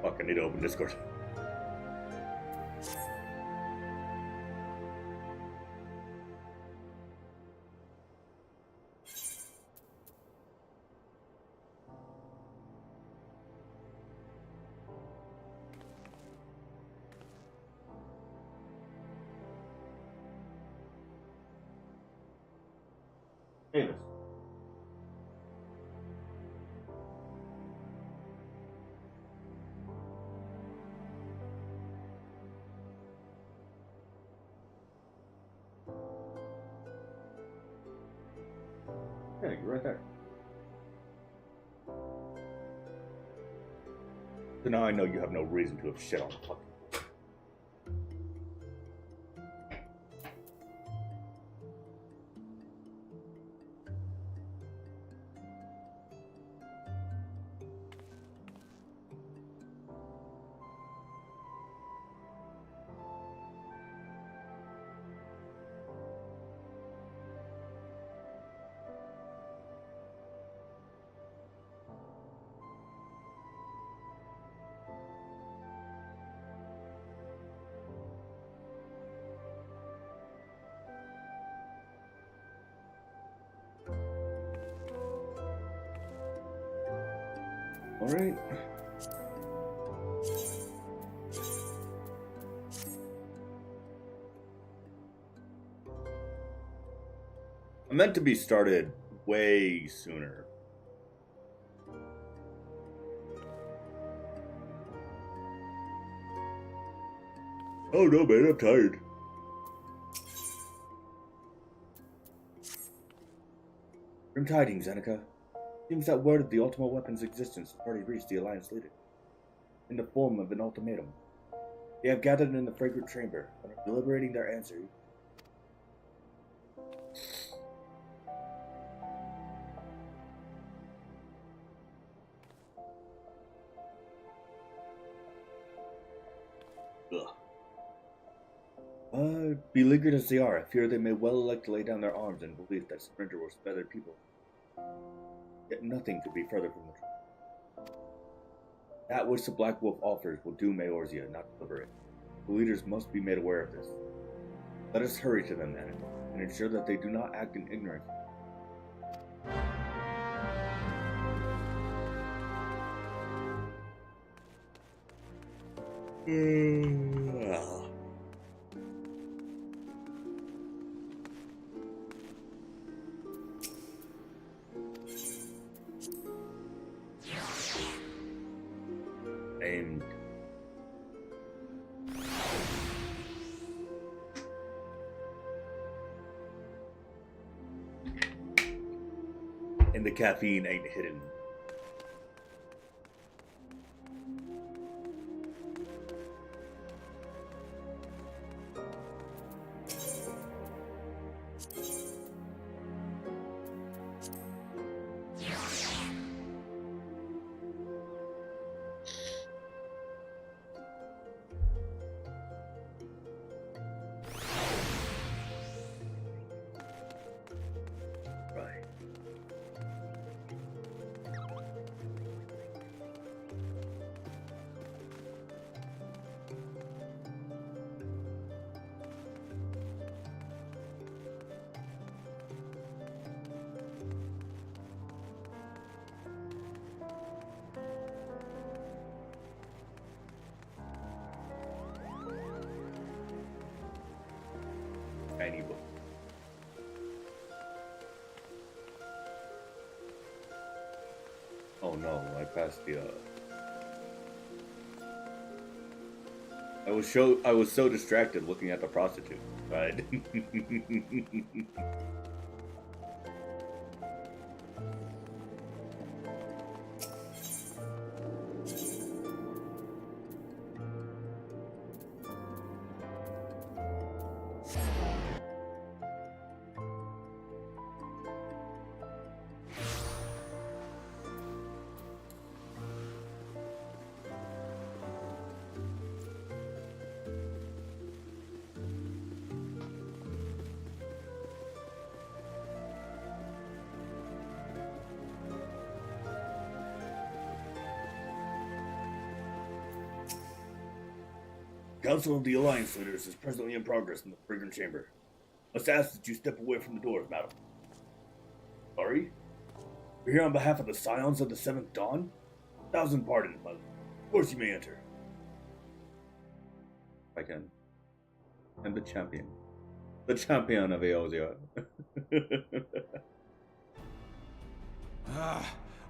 Fuck, I need to open Discord. Anyways. Yeah, you're right there. So now I know you have no reason to have shit on the fucking. All right. I meant to be started way sooner. Oh no, man, I'm tired. Grim tidings, Zeneca. Seems that word of the ultimate weapon's existence has already reached the Alliance leader, in the form of an ultimatum. They have gathered in the fragrant chamber and are deliberating their answer. Beleaguered as they are, I fear they may well elect to lay down their arms in belief that Sprinter will spare their people. Yet nothing could be further from the truth. That which the Black Wolf offers will doom Eorzea, not deliver it. The leaders must be made aware of this. Let us hurry to them then, and ensure that they do not act in ignorance. Aimed. And the caffeine ain't hidden. Tiny book. Oh no, I passed the I was so distracted looking at the prostitute. Right? Council of the Alliance leaders is presently in progress in the Fragrant Chamber. Must ask that you step away from the doors, madam. Sorry? You're here on behalf of the Scions of the Seventh Dawn? 1,000 pardons, my lord. Of course you may enter. I can. And the champion. The champion of Eorzea.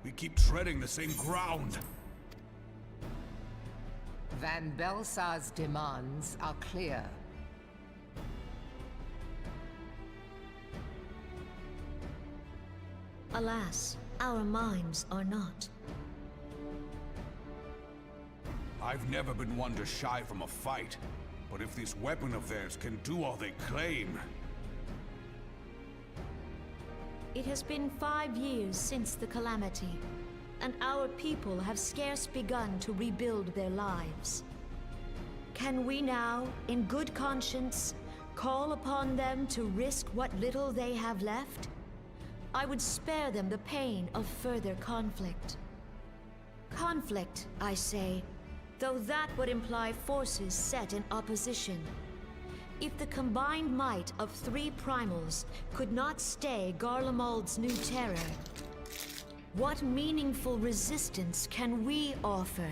We keep treading the same ground. Van Belsar's demands are clear. Alas, our minds are not. I've never been one to shy from a fight, but if this weapon of theirs can do all they claim... It has been 5 years since the calamity, and our people have scarce begun to rebuild their lives. Can we now, in good conscience, call upon them to risk what little they have left? I would spare them the pain of further conflict. Conflict, I say, though that would imply forces set in opposition. If the combined might of 3 primals could not stay Garlemald's new terror, what meaningful resistance can we offer?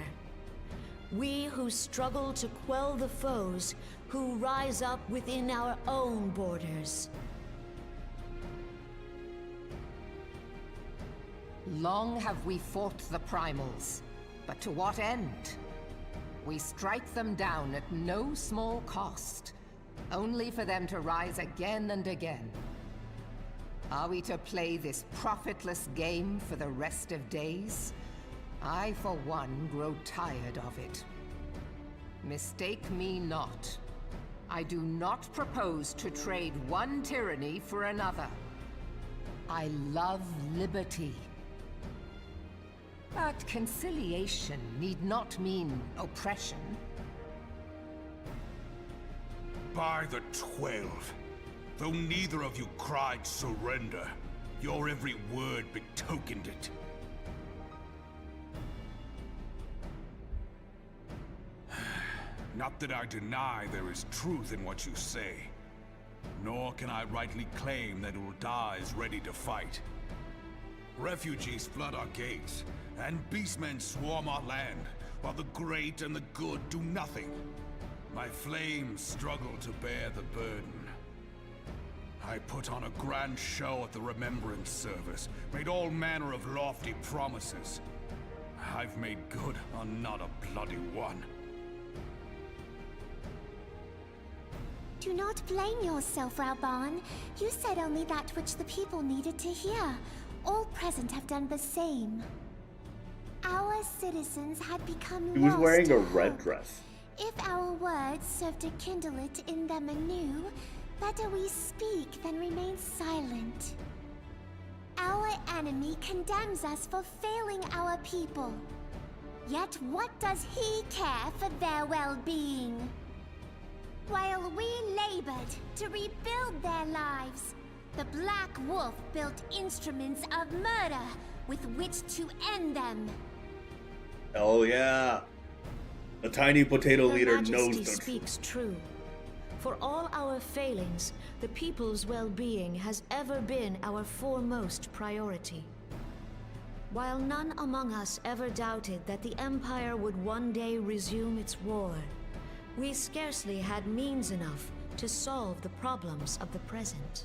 We who struggle to quell the foes who rise up within our own borders. Long have we fought the primals, but to what end? We strike them down at no small cost, only for them to rise again and again. Are we to play this profitless game for the rest of days? I, for one, grow tired of it. Mistake me not. I do not propose to trade one tyranny for another. I love liberty. But conciliation need not mean oppression. By the 12, though neither of you cried surrender, your every word betokened it. Not that I deny there is truth in what you say, nor can I rightly claim that Ul'dah is ready to fight. Refugees flood our gates, and beastmen swarm our land, while the great and the good do nothing. My flames struggle to bear the burden. I put on a grand show at the Remembrance Service, made all manner of lofty promises. I've made good on not a bloody one. Do not blame yourself, Raoban. You said only that which the people needed to hear. All present have done the same. Our citizens had become He was lost wearing to a red hope. dress. If our words serve to kindle it in them anew, better we speak than remain silent. Our enemy condemns us for failing our people. Yet what does he care for their well-being? While we labored to rebuild their lives, the Black Wolf built instruments of murder with which to end them. Oh yeah. The tiny potato Her leader Majesty knows the truth. speaks true. For all our failings, the people's well-being has ever been our foremost priority. While none among us ever doubted that the Empire would one day resume its war, we scarcely had means enough to solve the problems of the present.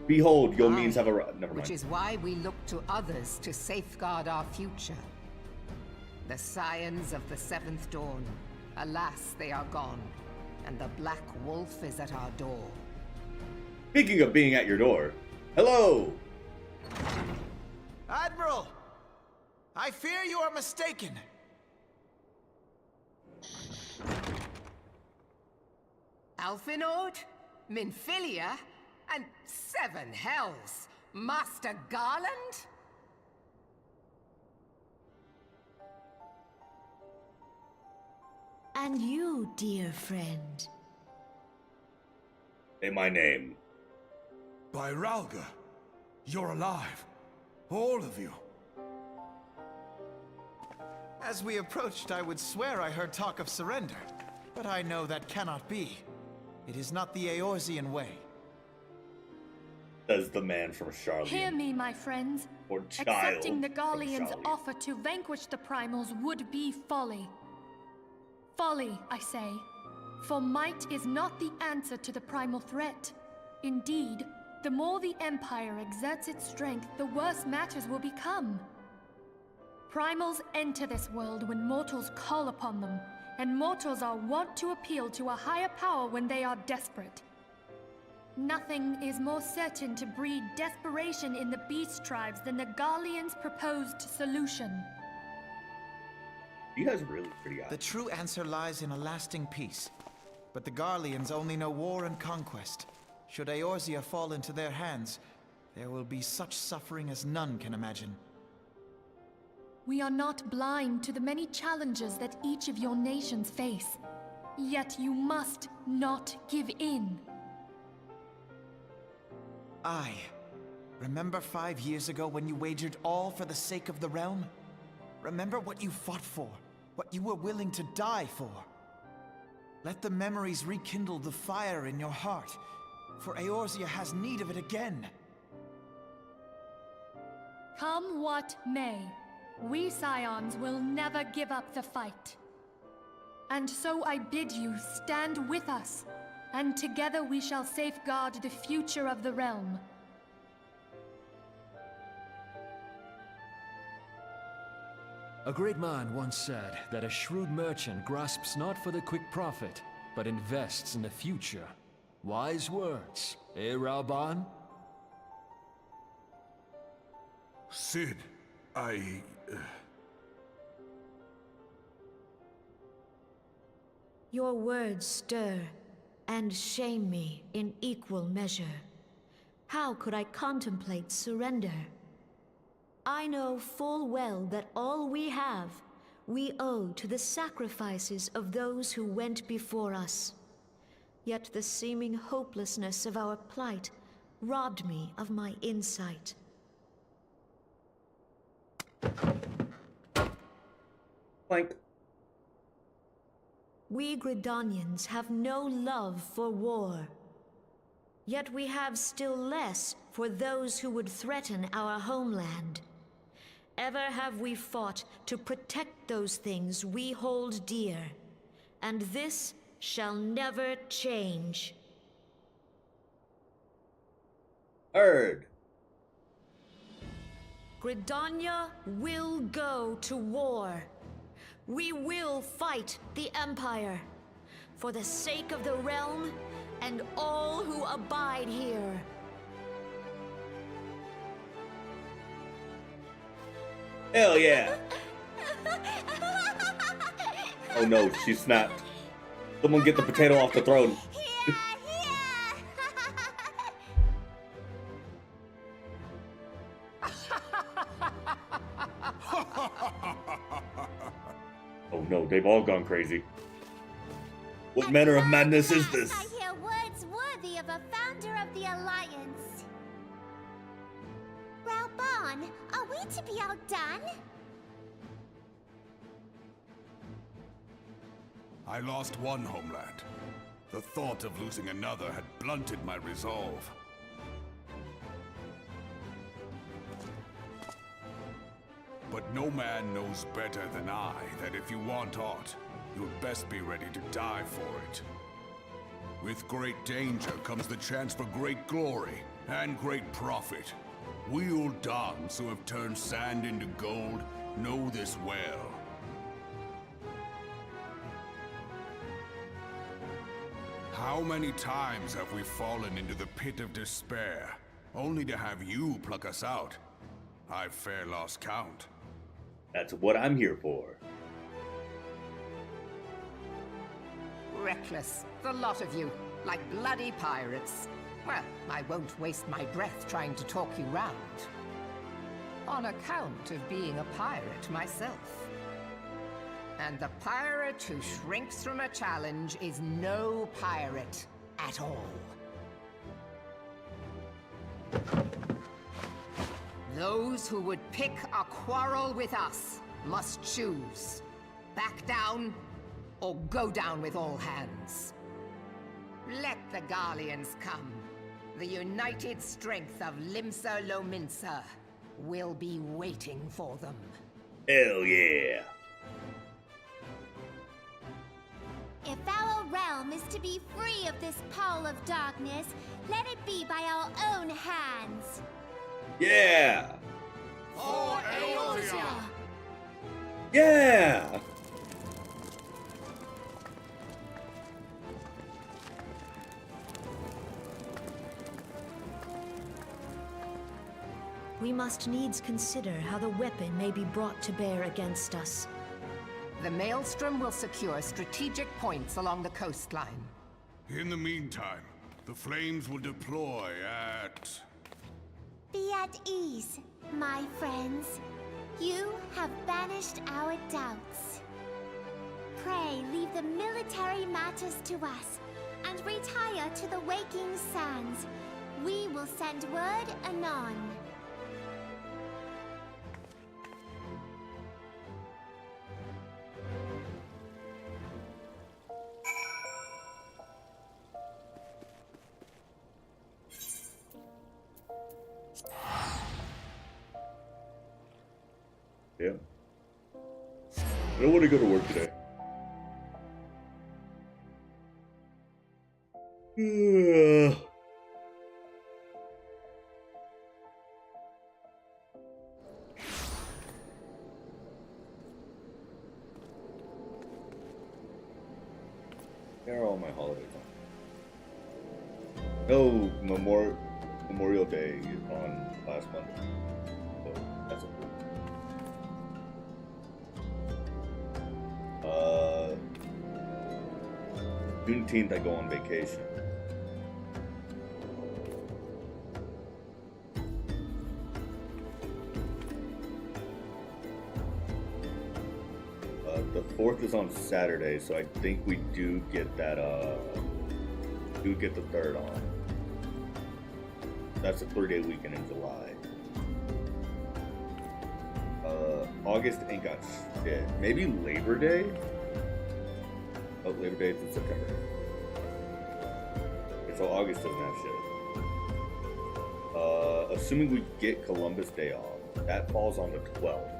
Behold, your means have arrived. Never Which mind. is why we look to others to safeguard our future. The Scions of the Seventh Dawn. Alas, they are gone, and the Black Wolf is at our door. Speaking of being at your door, hello! Admiral! I fear you are mistaken. Alphinaud, Minfilia, and Seven Hells. Master Garland? And you, dear friend. Say my name. By Ralga, you're alive. All of you. As we approached, I would swear I heard talk of surrender. But I know that cannot be. It is not the Eorzean way. Says the man from Charlotte. Hear me, my friends. Or child Accepting the from Garleans' Charlotte. offer to vanquish the Primals would be folly. Folly, I say. For might is not the answer to the primal threat. Indeed, the more the Empire exerts its strength, the worse matters will become. Primals enter this world when mortals call upon them, and mortals are wont to appeal to a higher power when they are desperate. Nothing is more certain to breed desperation in the beast tribes than the Garleans' proposed solution. He has really pretty eyes. The true answer lies in a lasting peace. But the Garleans only know war and conquest. Should Eorzea fall into their hands, there will be such suffering as none can imagine. We are not blind to the many challenges that each of your nations face. Yet you must not give in. Aye. Remember 5 years ago when you wagered all for the sake of the realm? Remember what you fought for, what you were willing to die for. Let the memories rekindle the fire in your heart, for Eorzea has need of it again. Come what may, we Scions will never give up the fight. And so I bid you stand with us, and together we shall safeguard the future of the realm. A great man once said that a shrewd merchant grasps not for the quick profit, but invests in the future. Wise words, eh, Raoban? Sid, Your words stir and shame me in equal measure. How could I contemplate surrender? I know full well that all we have, we owe to the sacrifices of those who went before us. Yet the seeming hopelessness of our plight robbed me of my insight. Clank. We Gridanians have no love for war. Yet we have still less for those who would threaten our homeland. Ever have we fought to protect those things we hold dear, and this shall never change. Heard. Gridania will go to war. We will fight the Empire for the sake of the realm and all who abide here. Hell yeah. Oh no, she snapped. Someone get the potato off the throne. Oh no, they've all gone crazy. What manner of madness is this? I hear words worthy of a founder of the Alliance. Raubon, are we to be outdone? I lost one homeland. The thought of losing another had blunted my resolve. But no man knows better than I that if you want aught, you'd best be ready to die for it. With great danger comes the chance for great glory and great profit. We Uldans who have turned sand into gold know this well. How many times have we fallen into the pit of despair, only to have you pluck us out? I've fair lost count. That's what I'm here for. Reckless, the lot of you, like bloody pirates. Well, I won't waste my breath trying to talk you round. On account of being a pirate myself. And the pirate who shrinks from a challenge is no pirate at all. Those who would pick a quarrel with us must choose. Back down, or go down with all hands. Let the Garleans come. The united strength of Limsa Lominsa will be waiting for them. Hell yeah. If our realm is to be free of this pall of darkness, let it be by our own hands. Yeah. For Eorzea! Yeah. We must needs consider how the weapon may be brought to bear against us. The Maelstrom will secure strategic points along the coastline. In the meantime, the flames will deploy at... Be at ease, my friends. You have banished our doubts. Pray leave the military matters to us, and retire to the waking sands. We will send word anon. Yeah. I don't want to go to work today. There are all my holidays on. No, Memorial Day is on last Monday. So that's a Juneteenth I go on vacation. The 4th is on Saturday, so I think we do get that the 3rd on. That's a 3-day weekend in July. August ain't got shit. Maybe Labor Day? Oh, but Labor Day is in September. Okay, so August doesn't have shit. Assuming we get Columbus Day off, that falls on the 12th.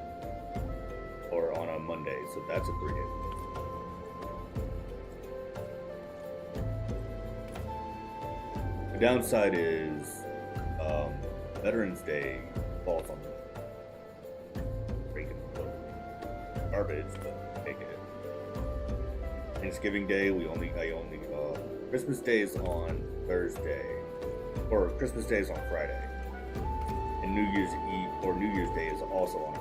Or on a Monday, so that's a 3-day. The downside is Veterans Day falls on the freaking garbage, but take it. Thanksgiving Day, Christmas Day is on Thursday, or Christmas Day is on Friday, and New Year's Eve or New Year's Day is also on.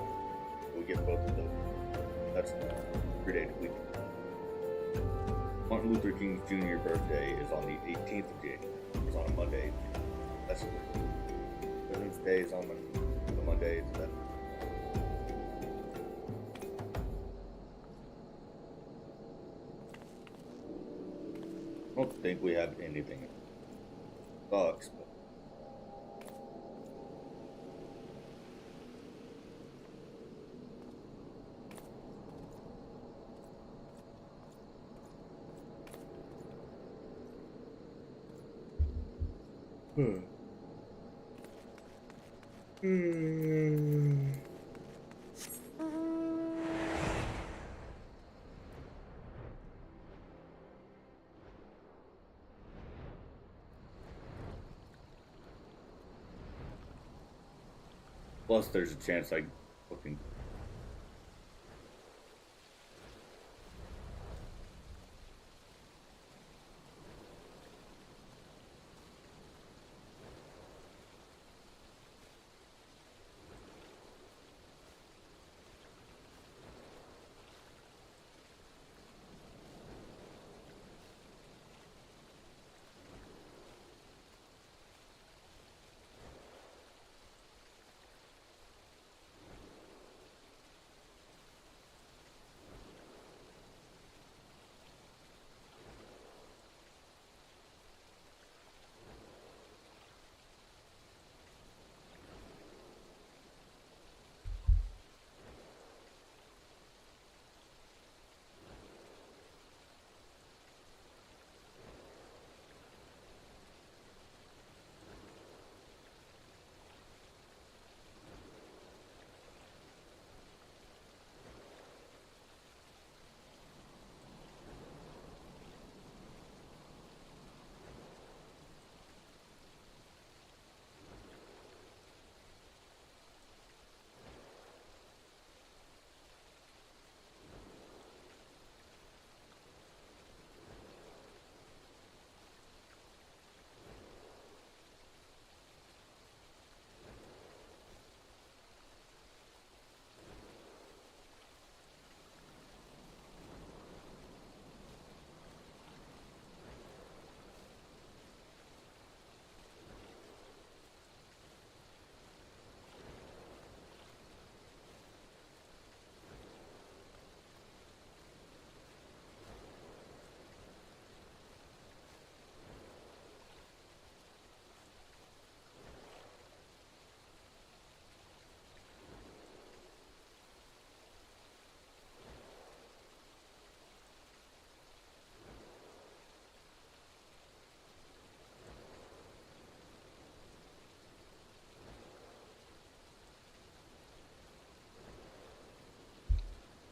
We get both of those. That's a 3-day week. Martin Luther King Jr. birthday is on the 18th of January. It's on a Monday. That's a week. Veterans Day is on the Monday. So that. I don't think we have anything. Sucks, but. Plus, there's a chance I fucking.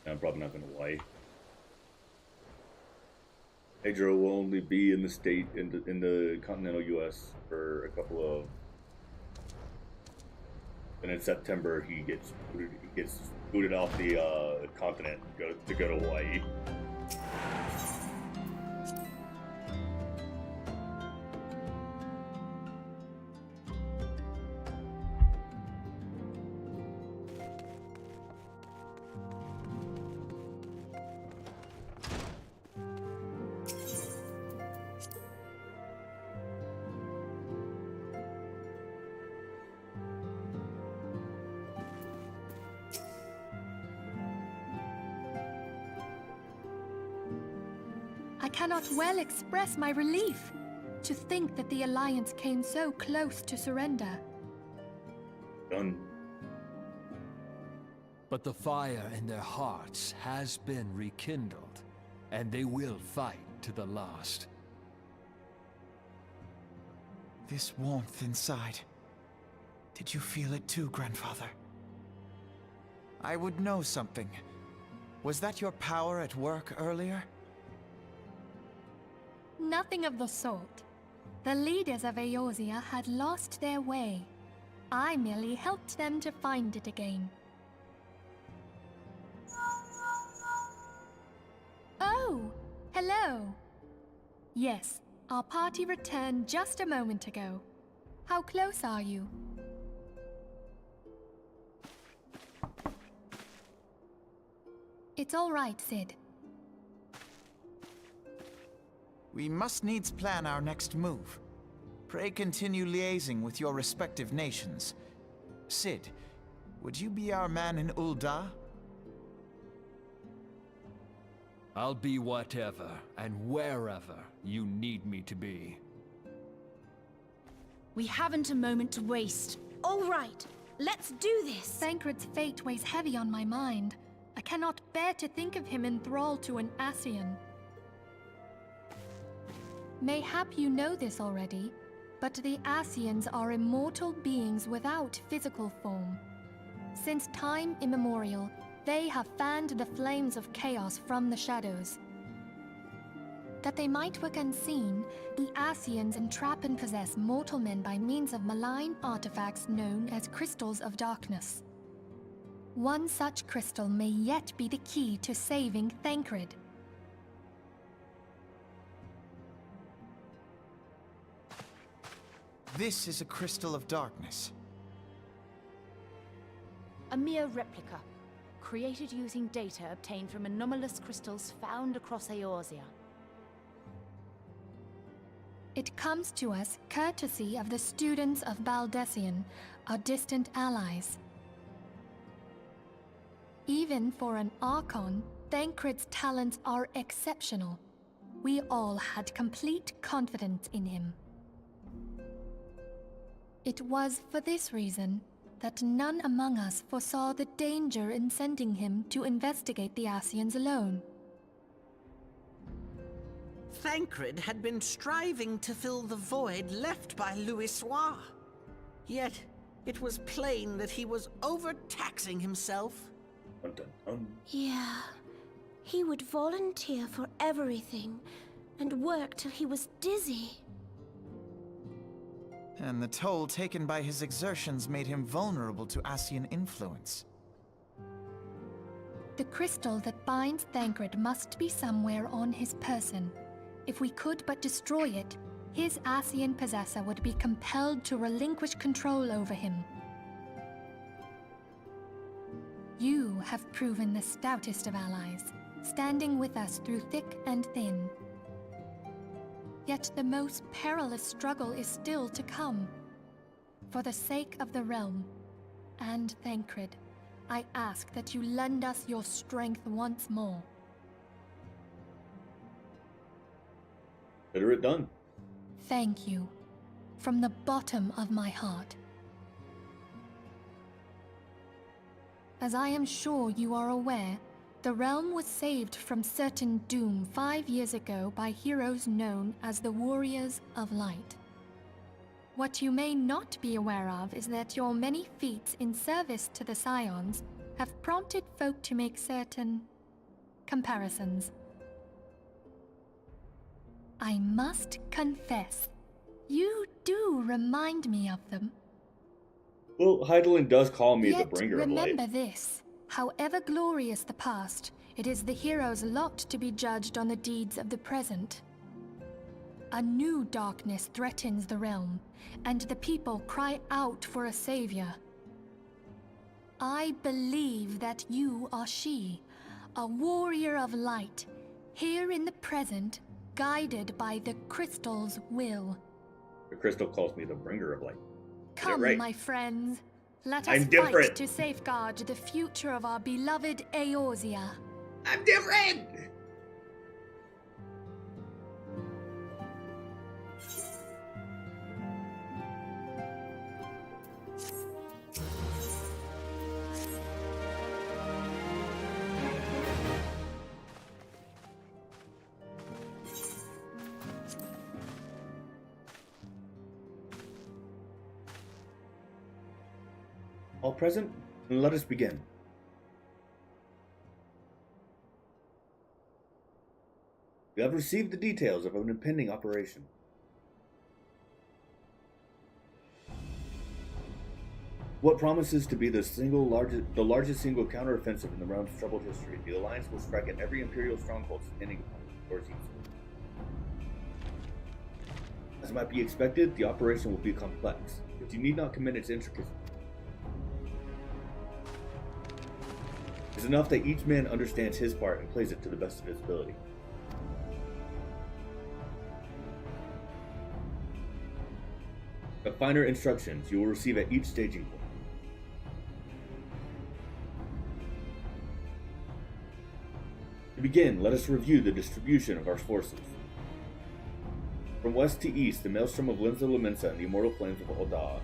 I'm probably not going to lie. Pedro will only be in the state in the continental U.S. for a couple of. And in September, he gets booted off the continent to go to Hawaii. I cannot well express my relief to think that the Alliance came so close to surrender. Done. But the fire in their hearts has been rekindled. and they will fight to the last. This warmth inside. Did you feel it too, Grandfather? I would know something. Was that your power at work earlier? Nothing of the sort. The leaders of Eorzea had lost their way. I merely helped them to find it again. Oh, hello. Yes, our party returned just a moment ago. How close are you? It's all right, Sid. We must needs plan our next move. Pray continue liaising with your respective nations. Sid, would you be our man in Ul'dah? I'll be whatever and wherever you need me to be. We haven't a moment to waste. All right, let's do this! Thancred's fate weighs heavy on my mind. I cannot bear to think of him in thrall to an Ascian. Mayhap you know this already, but the Ascians are immortal beings without physical form. Since time immemorial, they have fanned the flames of chaos from the shadows. That they might work unseen, the Ascians entrap and possess mortal men by means of malign artifacts known as crystals of darkness. One such crystal may yet be the key to saving Thancred. This is a crystal of darkness. A mere replica, created using data obtained from anomalous crystals found across Eorzea. It comes to us courtesy of the students of Baldessian, our distant allies. Even for an Archon, Thancred's talents are exceptional. We all had complete confidence in him. It was for this reason that none among us foresaw the danger in sending him to investigate the Ascians alone. Thancred had been striving to fill the void left by Louisoix. Yet, it was plain that he was overtaxing himself. Dun, dun, dun. Yeah, he would volunteer for everything and work till he was dizzy. And the toll taken by his exertions made him vulnerable to Ascian influence. The crystal that binds Thancred must be somewhere on his person. If we could but destroy it, his Ascian possessor would be compelled to relinquish control over him. You have proven the stoutest of allies, standing with us through thick and thin. Yet the most perilous struggle is still to come. For the sake of the realm, and Thancred, I ask that you lend us your strength once more. Consider it done. Thank you, from the bottom of my heart. As I am sure you are aware, the realm was saved from certain doom 5 years ago by heroes known as the Warriors of Light. What you may not be aware of is that your many feats in service to the Scions have prompted folk to make certain comparisons. I must confess, you do remind me of them. Well, Hydaelyn does call me the Yet bringer of light. remember this, however glorious the past, it is the hero's lot to be judged on the deeds of the present. A new darkness threatens the realm, and the people cry out for a savior. I believe that you are she, a warrior of light, here in the present, guided by the crystal's will. The crystal calls me the bringer of light. Come, right. my friends. Let us I'm fight different. to safeguard the future of our beloved Eorzea. I'm different! All present? Then let us begin. You have received the details of an impending operation. What promises to be the largest single counteroffensive in the realm's troubled history, the Alliance will strike at every Imperial stronghold standing upon the shores east. As might be expected, the operation will be complex, but you need not commit its intricacies. It's enough that each man understands his part and plays it to the best of his ability. The finer instructions you will receive at each staging point. To begin, let us review the distribution of our forces. From west to east, the maelstrom of Linza Lominsa and the immortal flames of Ul'dah,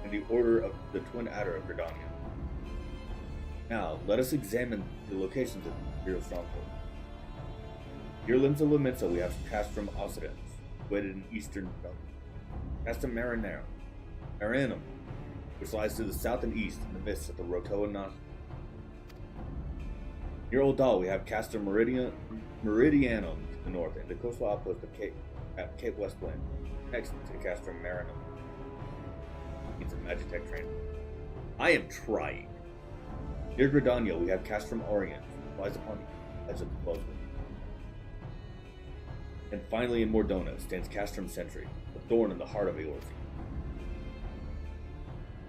and the order of the twin adder of Gridania. Now, let us examine the locations of the Imperial stronghold. Near Linza Lominsa, we have Castrum Occidens, situated in eastern Belgium. Castrum Marinum, which lies to the south and east in the midst of the Rotoa Nash. Near Ul'dah, we have Castrum Meridianum to the north and the coastal outpost of Cape Westland, next to Castrum Marinum. It's a Magitech train. I am trying. Near Gridania, we have Castrum Orient, which lies upon the edge of the Closeway. And finally, in Mordona, stands Castrum Sentry, a thorn in the heart of Eorzean.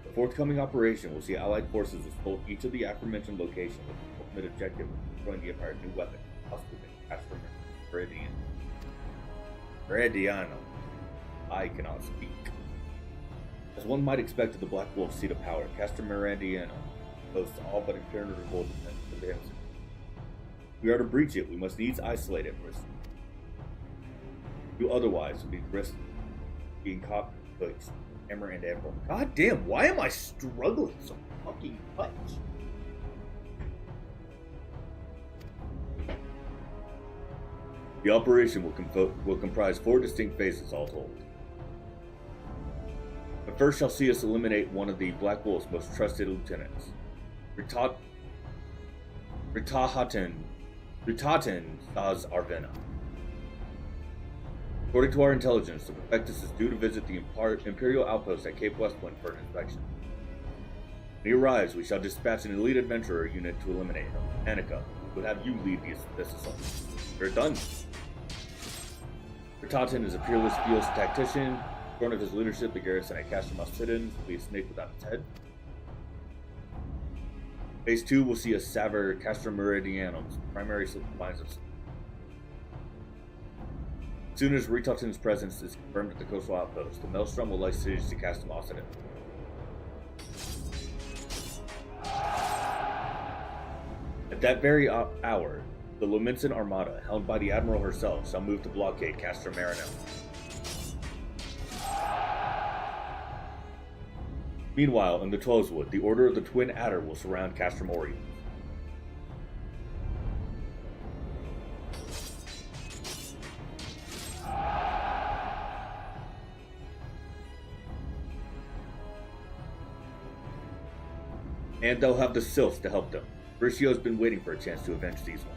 The forthcoming operation will see Allied forces assault each of the aforementioned locations with the ultimate objective of destroying the Empire's new weapon, possibly Castrum Meridianum. I cannot speak. As one might expect at the Black Wolf's seat of power, Castrum Meridianum boasts all but impenetrable defenses. If we are to breach it, we must needs isolate it first. Do otherwise would be risk being caught with hammer and anvil. God damn, why am I struggling so fucking much? The operation will comprise 4 distinct phases all told. The first shall see us eliminate one of the Black Wolf's most trusted lieutenants, Ritahatan Saz Arvena. According to our intelligence, the Prefectus is due to visit the Imperial outpost at Cape Westland for an inspection. When he arrives, we shall dispatch an elite adventurer unit to eliminate him. Annika, would have you lead this assault. We're done. Ritahtan is a peerless field tactician. In front of his leadership, the garrison at Castrum Occidens will be a snake without its head. Phase 2 will see us sever Castrum Meridianum's primary lines of support. As soon as Ritahtan's presence is confirmed at the coastal outpost, the Maelstrom will lay siege to Castrum Occidens. At that very hour, the Lominsan Armada, held by the Admiral herself, shall move to blockade Castrum Marinum. Meanwhile, in the Twelveswood, the Order of the Twin Adder will surround Castrum Orient. And they'll have the Sylphs to help them. Bricio's been waiting for a chance to avenge these ones.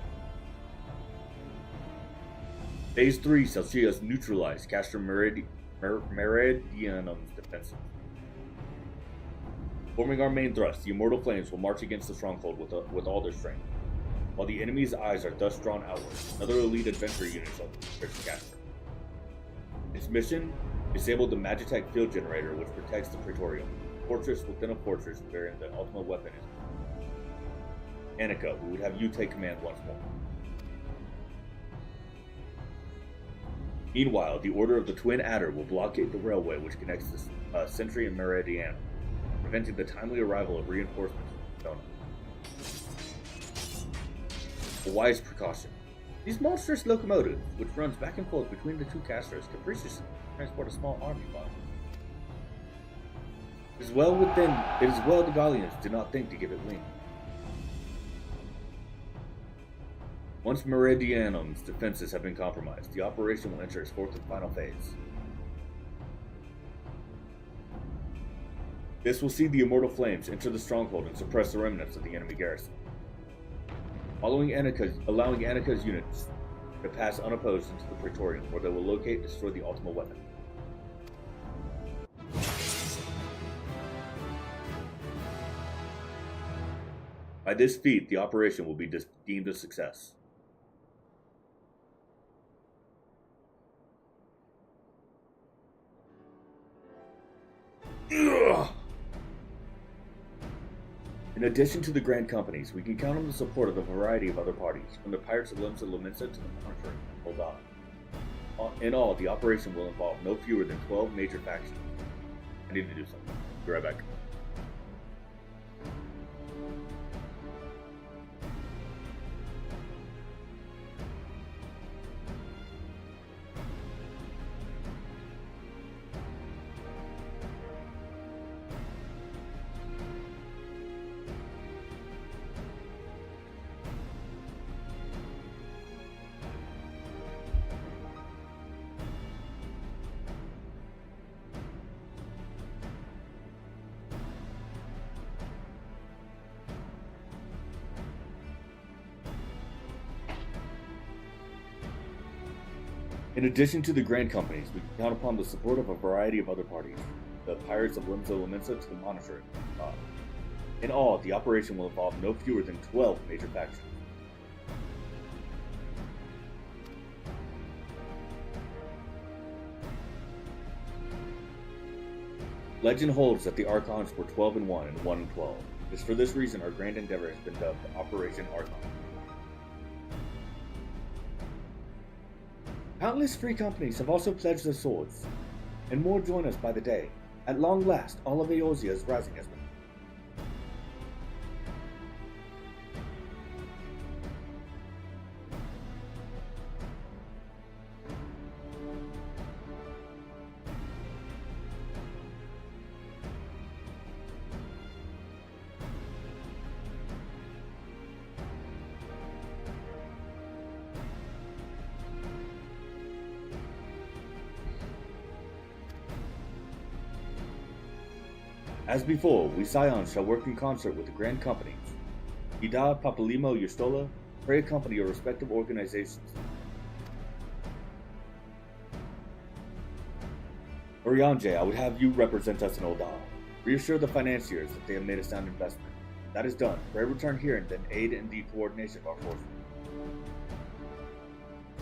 Phase 3 shall see us neutralize Castrum Meridianum's defenses. Forming our main thrust, the Immortal Flames will march against the stronghold with all their strength. While the enemy's eyes are thus drawn outward, another elite adventure unit shall search Castrum. Its mission? Disable the Magitech field generator which protects the Praetorium, a fortress within a fortress wherein the ultimate weapon is. Annika, we would have you take command once more. Meanwhile, the Order of the Twin Adder will blockade the railway which connects the Sentry and Meridianum, preventing the timely arrival of reinforcements from Dona. A wise precaution. These monstrous locomotives, which runs back and forth between the two casters, capriciously transport a small army body. It is well the Gallians did not think to give it wing. Once Meridianum's defenses have been compromised, the operation will enter its 4th and final phase. This will see the immortal flames enter the stronghold and suppress the remnants of the enemy garrison, allowing Annika's units to pass unopposed into the Praetorium, where they will locate and destroy the ultimate weapon. By this feat, the operation will be deemed a success. Ugh. In addition to the Grand Companies, we can count on the support of a variety of other parties, from the Pirates of Limsa Lominsa to the Monitoring of Moldava. In all, the operation will involve no fewer than 12 major factions. I need to do something. Be right back. In addition to the Grand Companies, we can count upon the support of a variety of other parties, the Pirates of Limsa Lominsa to the Monitoring. In all, the operation will involve no fewer than 12 major factions. Legend holds that the Archons were 12-1 and 1-12. It's for this reason our grand endeavor has been dubbed Operation Archon. Countless free companies have also pledged their swords, and more join us by the day. At long last, all of Eorzea is rising as well. As before, we Scions shall work in concert with the Grand Companies. Ida, Papalimo, Yustola, pray accompany your respective organizations. Orianje, I would have you represent us in Oldal. Reassure the financiers that they have made a sound investment. That is done. Pray return here and then aid in the coordination of our forces.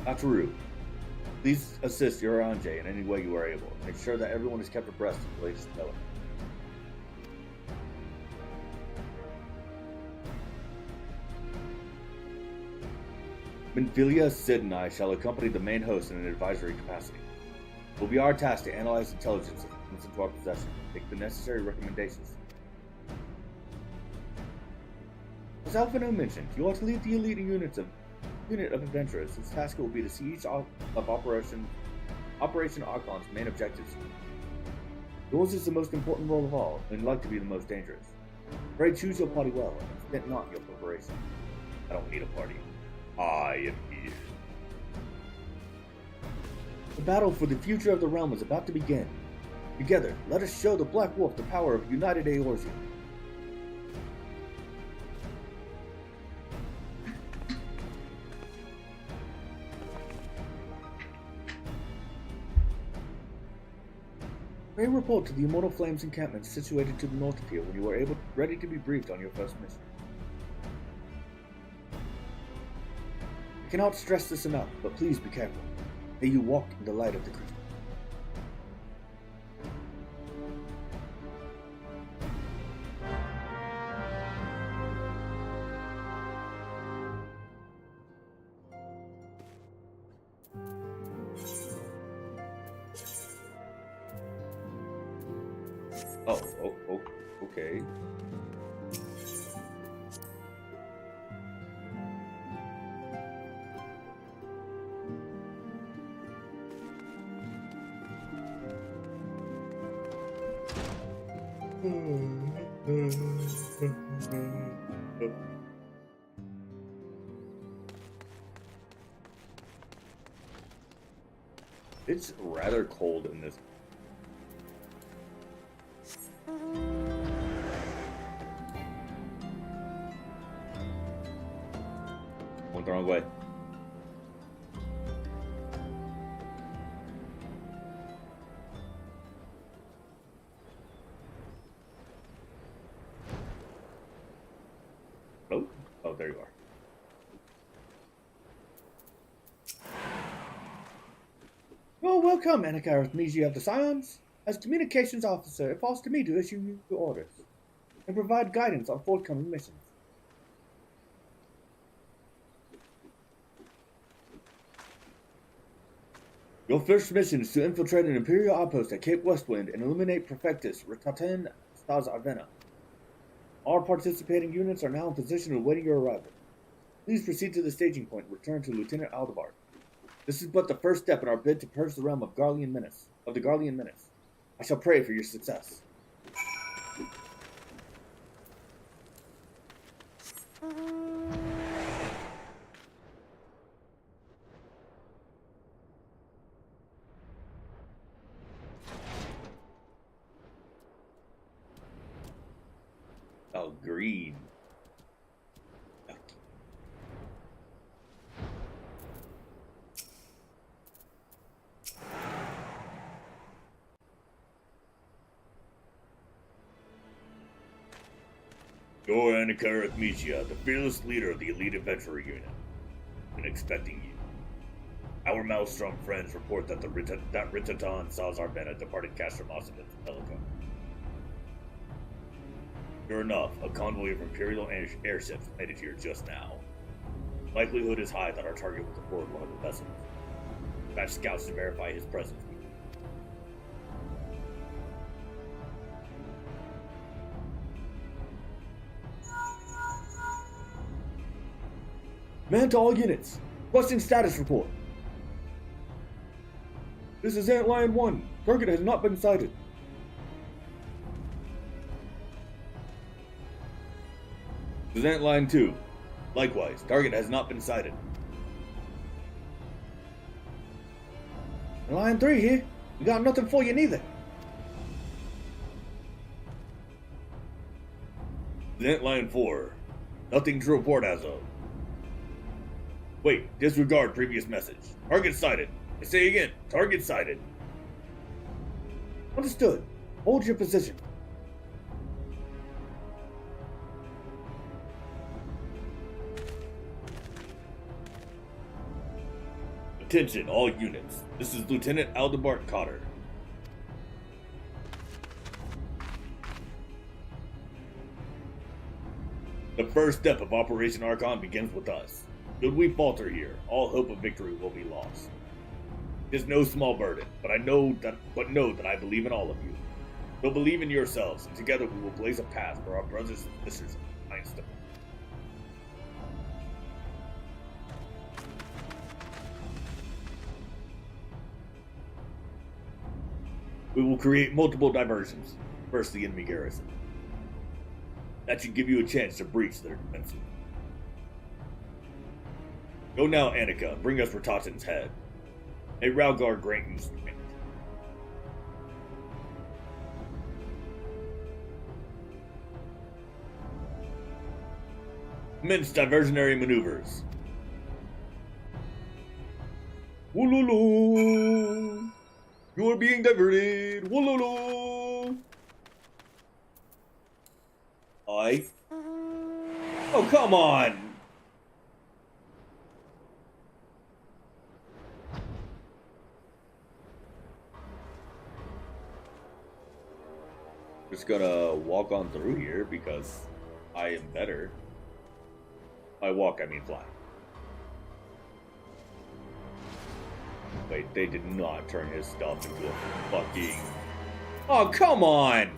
Ataru, please assist Orianje in any way you are able. Make sure that everyone is kept abreast of the latest development. Minfilia, Sid, and I shall accompany the main host in an advisory capacity. It will be our task to analyze intelligence that comes into our possession and make the necessary recommendations. As Alphino mentioned, you are to lead the elite unit of adventurers. Its task will be to see each of Operation Archon's main objectives. Yours is the most important role of all, and like to be the most dangerous. Pray choose your party well, and stint not your preparation. I don't need a party. I am here. The battle for the future of the realm is about to begin. Together, let us show the Black Wolf the power of united Eorzea. Pray report to the Immortal Flames encampment situated to the north of here when you are ready to be briefed on your first mission. I cannot stress this enough, but please be careful. May you walk in the light of the crystal. Oh, okay. It's rather cold in this. Went the wrong way. Oh, oh, there you are. Oh, welcome, Annika Arithmesia of the Scions. As communications officer, it falls to me to issue you orders and provide guidance on forthcoming missions. Your first mission is to infiltrate an Imperial outpost at Cape Westwind and eliminate Prefectus Ritaten Stas Arvena. All participating units are now in position awaiting your arrival. Please proceed to the staging point and return to Lieutenant Aldebart. This is but the first step in our bid to purge the realm of the Garlean Menace. I shall pray for your success. Oh, green. You're Annika Arithmesia, the fearless leader of the elite adventurer unit. Been expecting you. Our Maelstrom friends report that Ritaton Saz Arvena departed Castor Mossad in Pelica. Sure enough, a convoy of Imperial airships made it here just now. Likelihood is high that our target was aboard one of the vessels. Dispatch scouts to verify his presence. Man to all units. Requesting status report. This is Antlion 1. Target has not been sighted. This is Antlion 2. Likewise, target has not been sighted. Antlion 3 here. We got nothing for you neither. This is Antlion 4. Nothing to report as of. Wait, disregard previous message. Target sighted. I say again, target sighted. Understood. Hold your position. Attention, all units. This is Lieutenant Aldebart Cotter. The first step of Operation Archon begins with us. Should we falter here, all hope of victory will be lost. It is no small burden, but know that I believe in all of you. So believe in yourselves, and together we will blaze a path for our brothers and sisters in Einstein. We will create multiple diversions. First, the enemy garrison. That should give you a chance to breach their defenses. Go now, Annika, bring us Ritaten's head. May Ralgar grant you strength. Commence diversionary maneuvers. Woololo! You are being diverted! Woololo! Oh, come on! Just gonna walk on through here because I am better. By walk, I mean fly. Wait, they did not turn his stuff into a fucking... Oh, come on!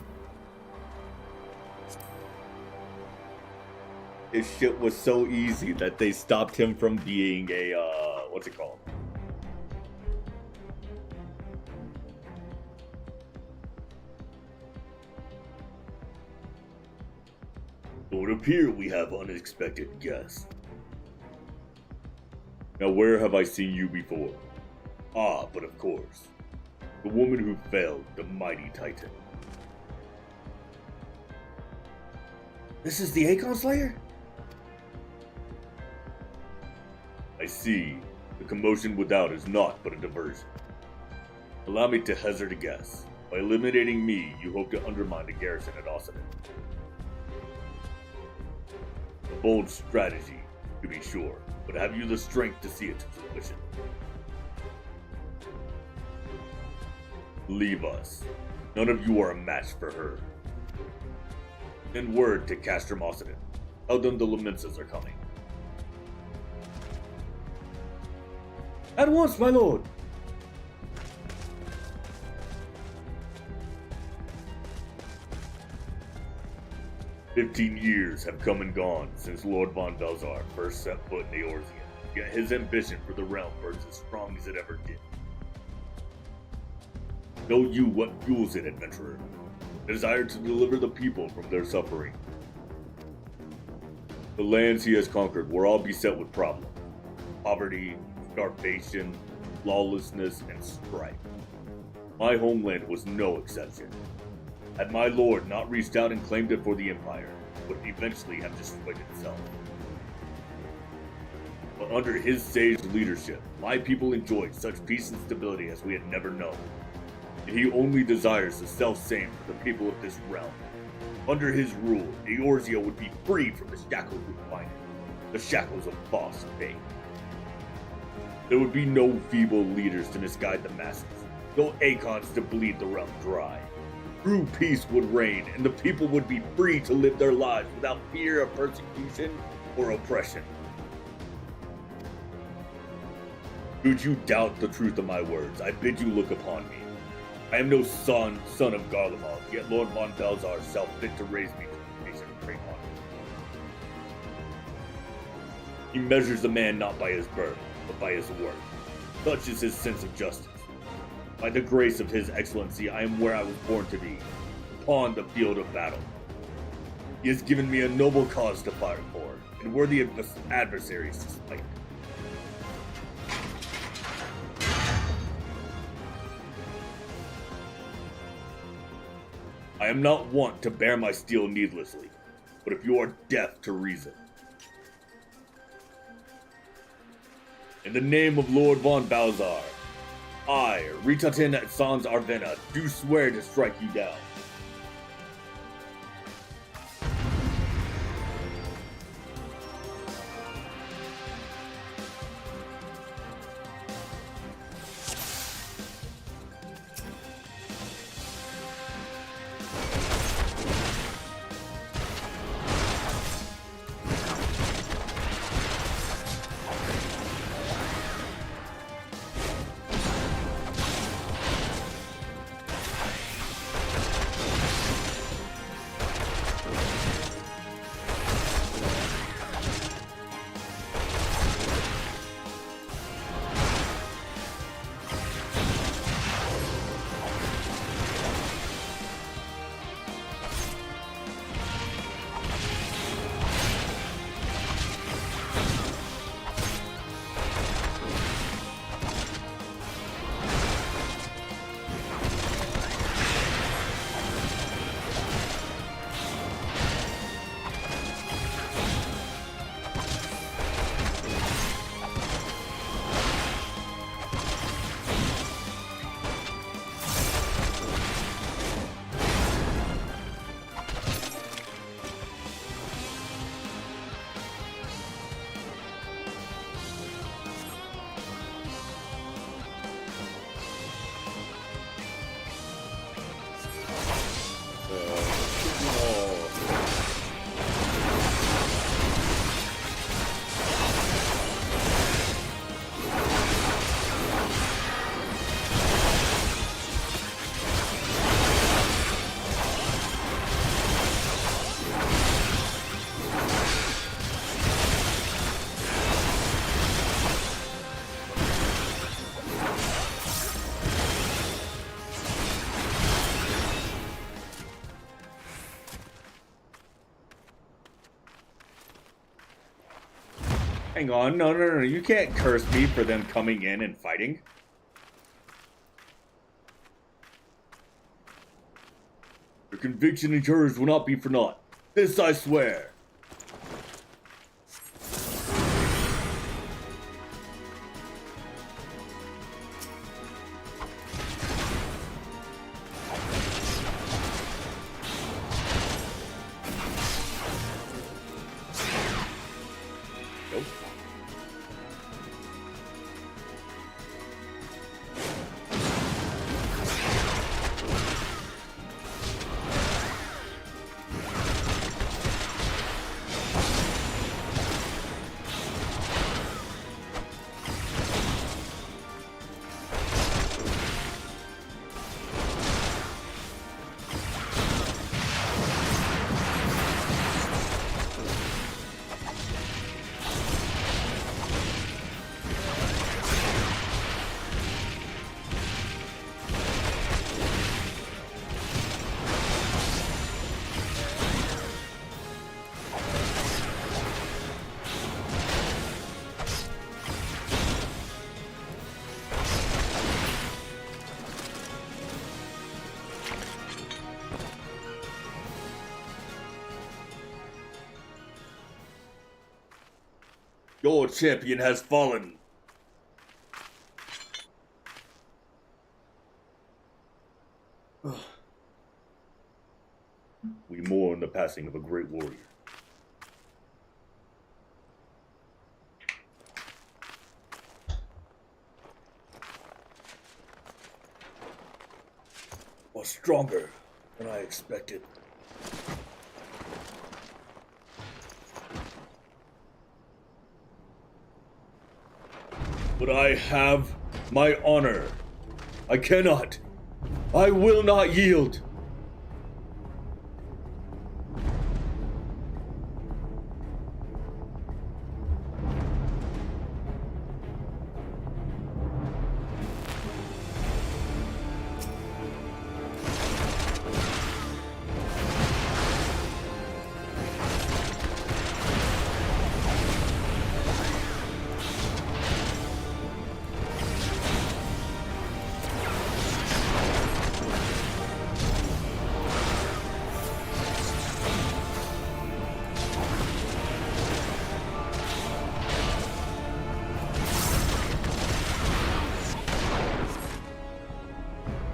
His shit was so easy that they stopped him from being a, what's it called? It would appear we have unexpected guests. Now where have I seen you before? Ah, but of course. The woman who felled the mighty Titan. This is the Aegon Slayer? I see. The commotion without is naught but a diversion. Allow me to hazard a guess. By eliminating me, you hope to undermine the garrison at Occident. A bold strategy, to be sure, but have you the strength to see it to fruition? Leave us. None of you are a match for her. Send word to Castrum Occident. Tell them the Lamenses are coming. At once, my lord! "15 years have come and gone since Lord von Belzar first set foot in Eorzea, yet his ambition for the realm burns as strong as it ever did. Know you what fuels it, adventurer? The desire to deliver the people from their suffering. The lands he has conquered were all beset with problems. Poverty, starvation, lawlessness, and strife. My homeland was no exception. Had my lord not reached out and claimed it for the Empire, it would eventually have destroyed itself. But under his sage leadership, my people enjoyed such peace and stability as we had never known. And he only desires the self-same for the people of this realm. Under his rule, Eorzea would be free from the shackles we bind it, the shackles of false faith. There would be no feeble leaders to misguide the masses, no Acons to bleed the realm dry. True peace would reign, and the people would be free to live their lives without fear of persecution or oppression. Should you doubt the truth of my words, I bid you look upon me. I am no son of Garlemald, yet Lord von Belzar saw fit to raise me to the station of great honor. He measures a man not by his birth, but by his work. Such is his sense of justice. By the grace of his excellency, I am where I was born to be, upon the field of battle. He has given me a noble cause to fight for, and worthy of adversaries to spite. I am not wont to bear my steel needlessly, but if you are deaf to reason. In the name of Lord von Balzar, I, Ritatin at Sans Arvena, do swear to strike you down. Hang on, no, you can't curse me for them coming in and fighting. Your conviction and courage will not be for naught. This I swear. Nope. Your champion has fallen. We mourn the passing of a great warrior. Was stronger than I expected. But I have my honor. I cannot. I will not yield.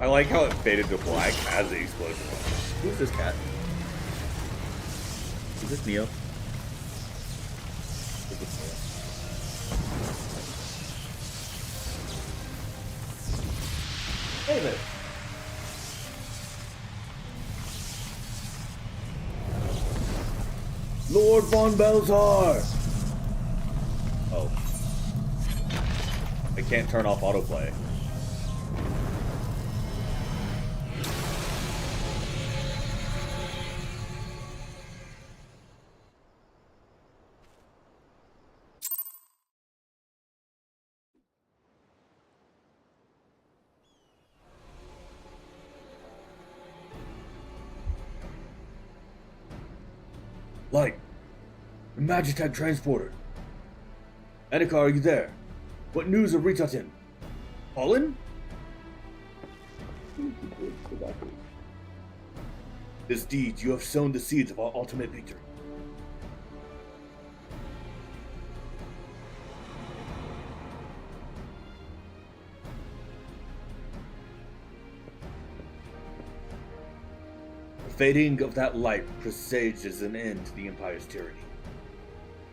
I like how it faded to black as the explosion went. Who's this cat? Is this Neo? Is this Neo? Hey there. Lord Von Belzar! Oh. I can't turn off autoplay. Light! The Magitech transporter! Annika, are you there? What news of Ritatin? Fallen? This deed, you have sown the seeds of our ultimate victory. The fading of that light presages an end to the Empire's tyranny.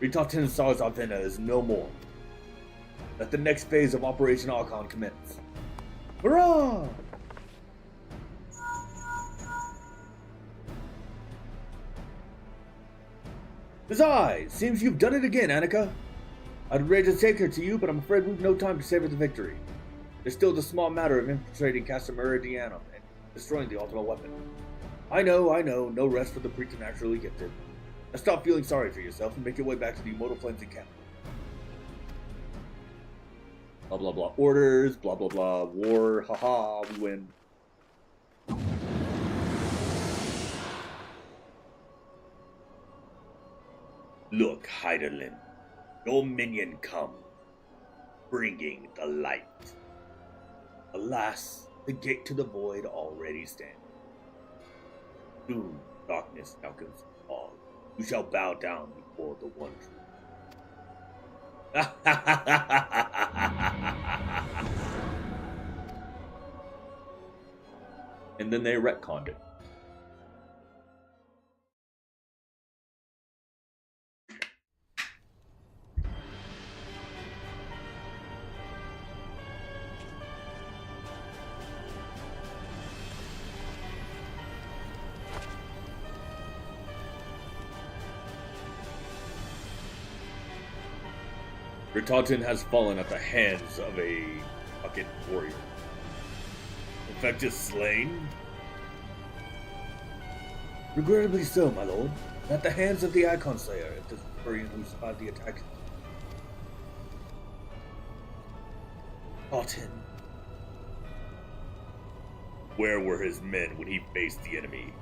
Ritatin Sars Avena is no more. Let the next phase of Operation Archon commence. Hurrah! Huzzah! Seems you've done it again, Annika. I'd be ready to take her to you, but I'm afraid we've no time to savor the victory. There's still the small matter of infiltrating Casa Meridianum and destroying the ultimate weapon. I know, no rest for the preternaturally gifted. Now stop feeling sorry for yourself and make your way back to the Immortal Flames encampment. Blah blah blah orders, blah blah blah war, haha, we win. Look, Heidelin, your minion come, bringing the light. Alas, the gate to the void already stands. Soon, darkness now consumes all. You shall bow down before the one true. And then they retconned it. Ritatin has fallen at the hands of a fucking warrior. In fact, just slain? Regrettably so, my lord. At the hands of the Icon Slayer, if this Varian who survived the attack. Ritatin. Where were his men when he faced the enemy?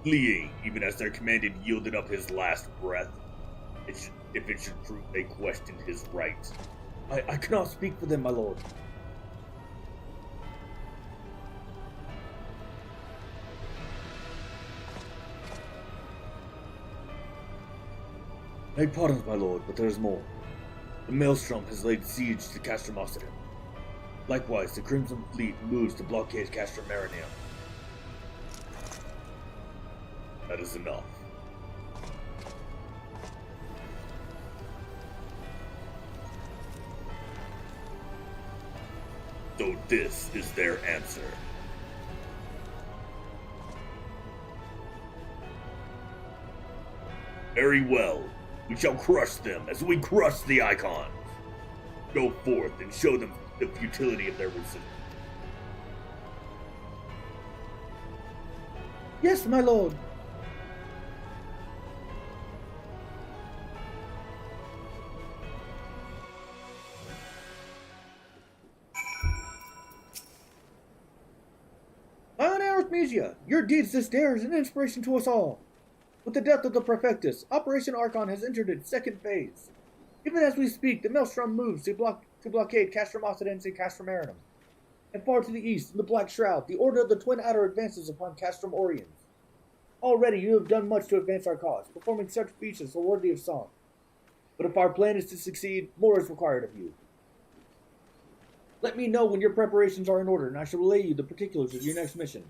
Fleeing, even as their commander yielded up his last breath. If it should prove they questioned his right. I cannot speak for them, my lord. Beg pardons, my lord, but there is more. The Maelstrom has laid siege to Castrum Occident. Likewise, the Crimson Fleet moves to blockade Castrum Marinium. That is enough. So this is their answer. Very well. We shall crush them as we crush the Icons. Go forth and show them the futility of their resistance. Yes, my lord. My own arithmesia, your deeds this day are an inspiration to us all. With the death of the Prefectus, Operation Archon has entered its second phase. Even as we speak, the Maelstrom moves to blockade Castrum Occidens and Castrum Marinum. And far to the east, in the Black Shroud, the Order of the Twin Adder advances upon Castrum Oriens. Already you have done much to advance our cause, performing such feats as are worthy of song. But if our plan is to succeed, more is required of you. Let me know when your preparations are in order, and I shall relay you the particulars of your next mission.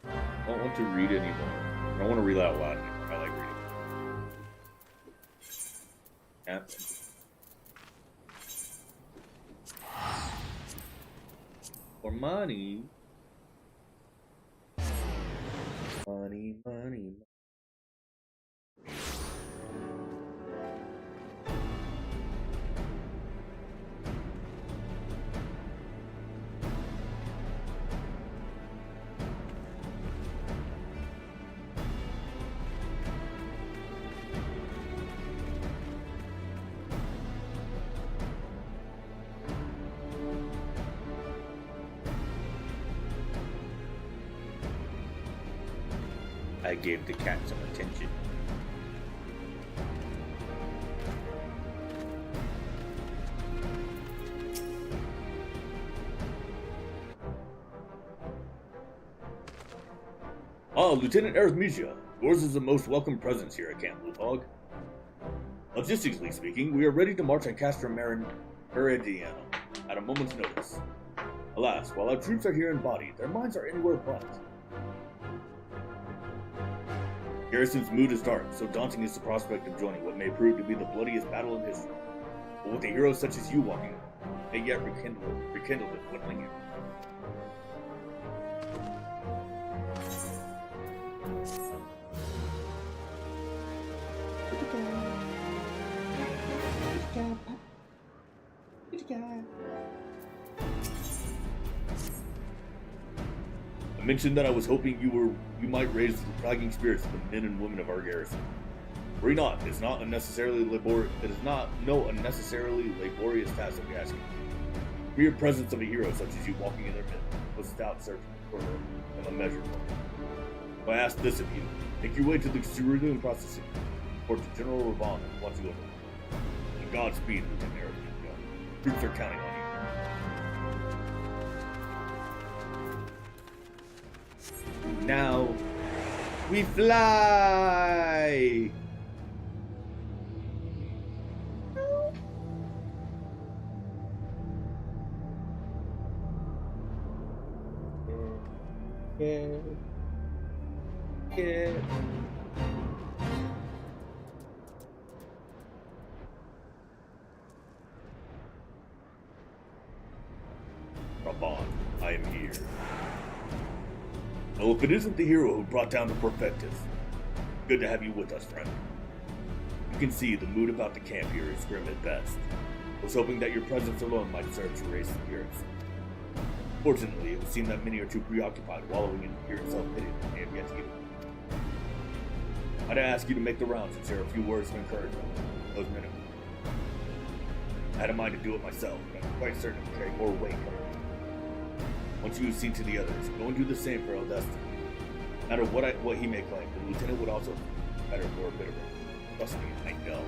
I don't want to read anymore. I don't want to read out loud anymore. I like reading. Yep. For money. Money, money. I gave the cat some attention. Ah, Lieutenant Arithmesia, yours is the most welcome presence here at Camp Bluethog. Logistically speaking, we are ready to march on Castrum Meridianum at a moment's notice. Alas, while our troops are here in body, their minds are anywhere but. Garrison's mood is dark, so daunting is the prospect of joining what may prove to be the bloodiest battle in history. But with a hero such as you walking, they yet rekindle it when you. I mentioned that I was hoping you might raise the flagging spirits of the men and women of our garrison. Worry not, it is no unnecessarily laborious task that we ask you. The mere presence of a hero such as you walking in their midst was without search for her and unmeasurable. If I ask this of you, make your way to the cerulean processing, report to General Ravan and watch you over. And Godspeed, Lieutenant Arithmesia. Troops are counting on you. Now, we fly! Yeah. Raban, I am here. Well, if it isn't the hero who brought down the Perfectus, good to have you with us, friend. You can see the mood about the camp here is grim at best. I was hoping that your presence alone might serve to raise spirits. Fortunately, it would seem that many are too preoccupied wallowing in fear and self-pity that they have yet to give. I'd ask you to make the rounds and share a few words of encouragement with those men. I had a mind to do it myself, but I'm quite certain it will carry more weight. Once you have seen to the others, go and do the same for Eldestin. No matter what he may claim, the lieutenant would also better for a bit of it. Trust me, I know.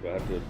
Do I have to...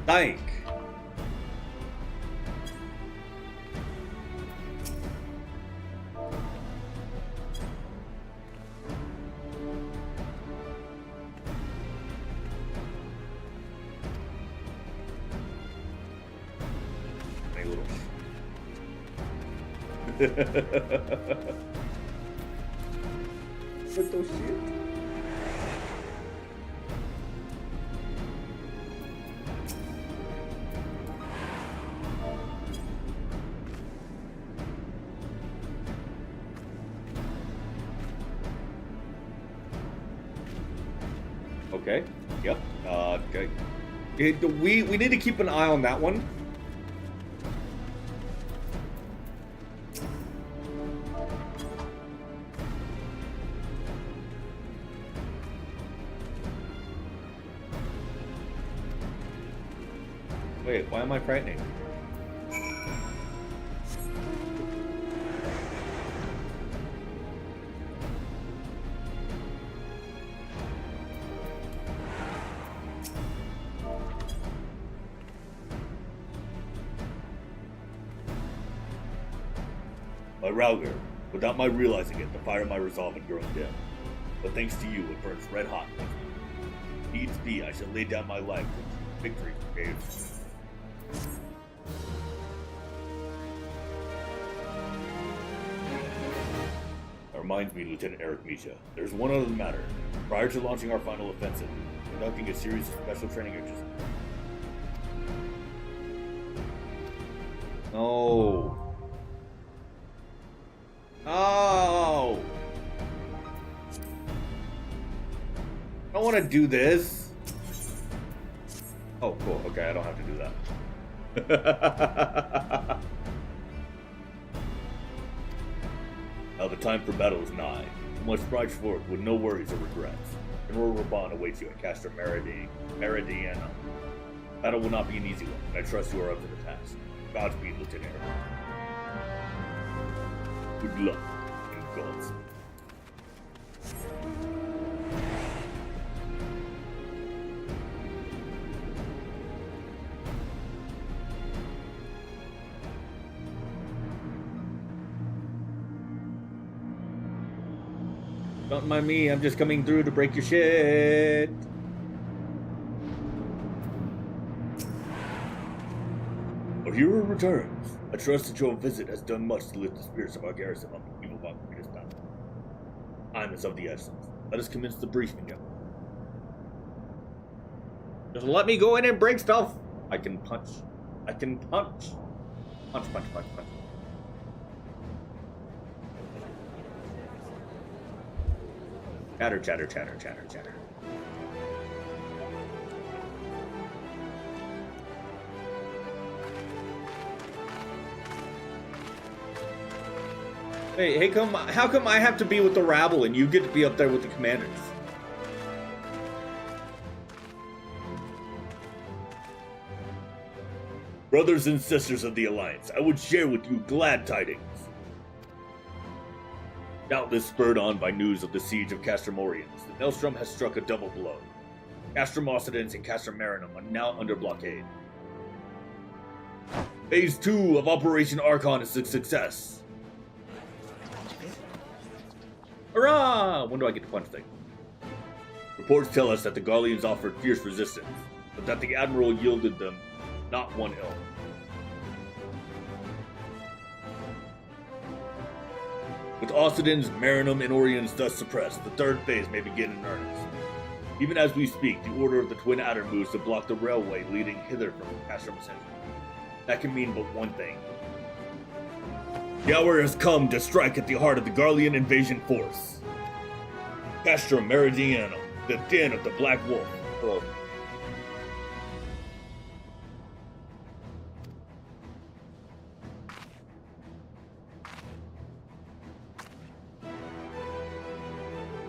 Thank. Hey, little. What the shit? Okay. Yep. Okay. We need to keep an eye on that one. Wait, why am I frightening? By Rauger, without my realizing it, the fire of my resolve had grown dim. But thanks to you, it burns red hot. If needs be, I shall lay down my life for victory for Graves. That reminds me, Lieutenant Eric Misha, there's one other matter. Prior to launching our final offensive, conducting a series of special training exercises. No. Oh! I don't want to do this. Oh, cool. Okay, I don't have to do that. Now the time for battle is nigh. You must march forth with no worries or regrets. General Raban awaits you at Castor Meridiana. Battle will not be an easy one, but I trust you are up to the task. Godspeed, Lieutenant Eric. Good luck, and gods. Don't mind me, I'm just coming through to break your shit. Our hero returns. I trust that your visit has done much to lift the spirits of our garrison on the eve of our greatest battle. Time is of the essence. Let us commence the briefing now. Just let me go in and break stuff. I can punch. I can punch. Punch, punch, punch, punch. Chatter, chatter, chatter, chatter, chatter. Hey, how come I have to be with the rabble and you get to be up there with the commanders? Brothers and sisters of the Alliance, I would share with you glad tidings. Doubtless spurred on by news of the siege of Castromorians, the Maelstrom has struck a double blow. Castrum Occidens and Castrum Marinum are now under blockade. Phase 2 of Operation Archon is a success. Hurrah! When do I get to punch thing? Reports tell us that the Garleans offered fierce resistance, but that the Admiral yielded them not one ill. With Occidens, Marinum, and Oriens thus suppressed, the third phase may begin in earnest. Even as we speak, the Order of the Twin Adder moves to block the railway leading hither from Castrum Ascension. That can mean but one thing. The hour has come to strike at the heart of the Garlean invasion force. Castrum Meridianum, the den of the Black Wolf. Hello.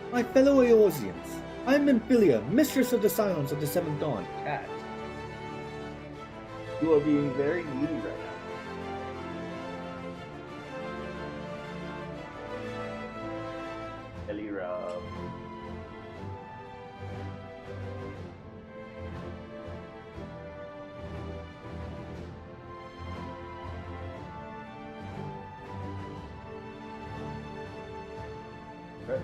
My fellow Eorzeans, I am Amphilia, mistress of the Scions of the Seventh Dawn. Cat. You are being very needy right now. Ellie Rob. Right.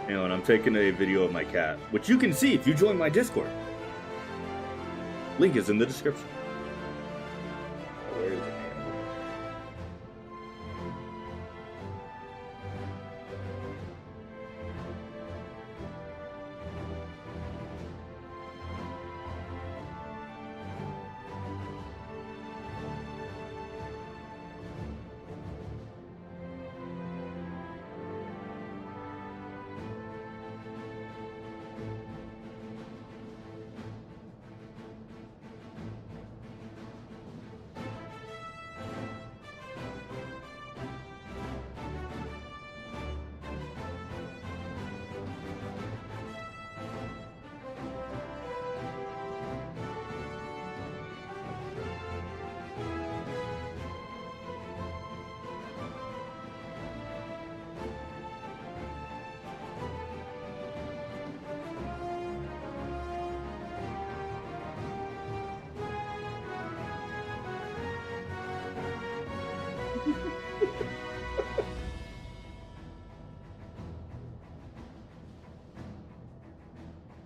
Hang on, I'm taking a video of my cat, which you can see if you join my Discord. Link is in the description. Where is it?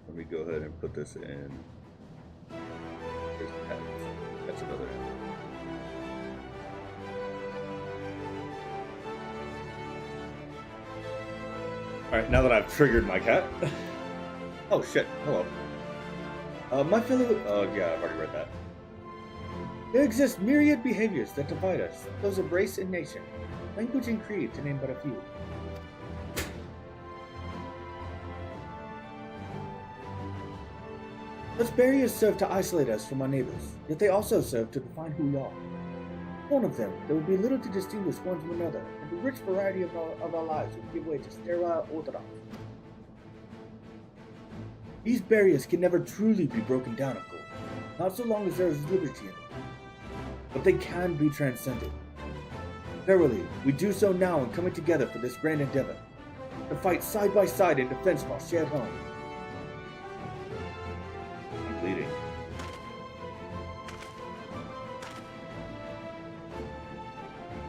Let me go ahead and put this in. There's pets. That's another end. Alright, now that I've triggered my cat. Oh shit, hello. My fellow. Oh yeah, I've already read that. There exist myriad behaviors that divide us, those of race and nation, language and creed, to name but a few. Those barriers serve to isolate us from our neighbors, yet they also serve to define who we are. One of them, there would be little to distinguish one from another, and the rich variety of our lives would give way to sterile orthodoxy. These barriers can never truly be broken down, of course, not so long as there is liberty in them. But they can be transcended. Verily, we do so now in coming together for this grand endeavor, to fight side by side in defense of our shared home. I'm bleeding.